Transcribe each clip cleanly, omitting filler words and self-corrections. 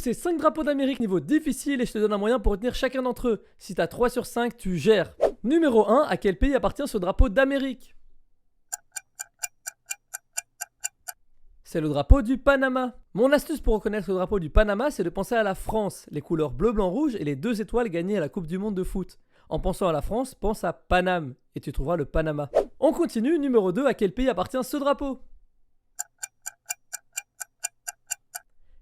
ces 5 drapeaux d'Amérique niveau difficile et je te donne un moyen pour retenir chacun d'entre eux. Si t'as 3 sur 5, tu gères. Numéro 1, à quel pays appartient ce drapeau d'Amérique? C'est le drapeau du Panama. Mon astuce pour reconnaître le drapeau du Panama, c'est de penser à la France, les couleurs bleu, blanc, rouge et les 2 étoiles gagnées à la Coupe du Monde de foot. En pensant à la France, pense à Paname et tu trouveras le Panama. On continue, numéro 2, à quel pays appartient ce drapeau?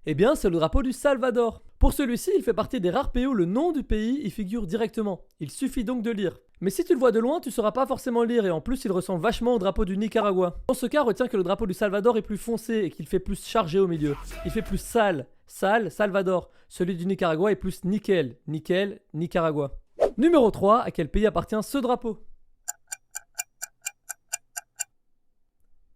Eh bien, c'est le drapeau du Salvador. Pour celui-ci, il fait partie des rares pays où le nom du pays y figure directement. Il suffit donc de lire. Mais si tu le vois de loin, tu ne sauras pas forcément lire et en plus, il ressemble vachement au drapeau du Nicaragua. Dans ce cas, retiens que le drapeau du Salvador est plus foncé et qu'il fait plus chargé au milieu. Il fait plus sale. Sale, Salvador. Celui du Nicaragua est plus nickel. Nickel, Nicaragua. Numéro 3, à quel pays appartient ce drapeau?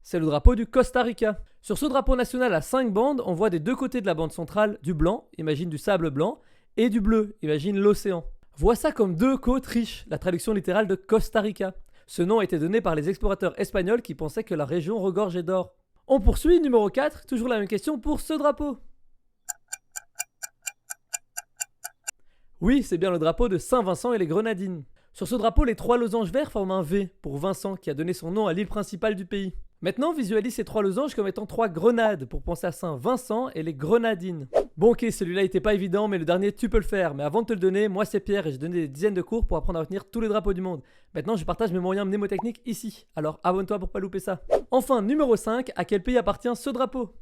C'est le drapeau du Costa Rica. Sur ce drapeau national à 5 bandes, on voit des deux côtés de la bande centrale du blanc, imagine du sable blanc, et du bleu, imagine l'océan. Vois ça comme deux côtes riches, la traduction littérale de Costa Rica. Ce nom a été donné par les explorateurs espagnols qui pensaient que la région regorgeait d'or. On poursuit, numéro 4, toujours la même question pour ce drapeau. Oui, c'est bien le drapeau de Saint-Vincent et les Grenadines. Sur ce drapeau, les 3 losanges verts forment un V pour Vincent qui a donné son nom à l'île principale du pays. Maintenant, visualise ces 3 losanges comme étant 3 grenades pour penser à Saint-Vincent et les Grenadines. Bon ok, celui-là était pas évident, mais le dernier tu peux le faire. Mais avant de te le donner, moi c'est Pierre et j'ai donné des dizaines de cours pour apprendre à retenir tous les drapeaux du monde. Maintenant, je partage mes moyens mnémotechniques ici, alors abonne-toi pour pas louper ça. Enfin, numéro 5, à quel pays appartient ce drapeau?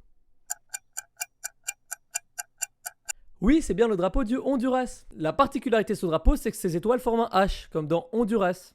Oui, c'est bien le drapeau du Honduras. La particularité de ce drapeau, c'est que ses étoiles forment un H, comme dans Honduras.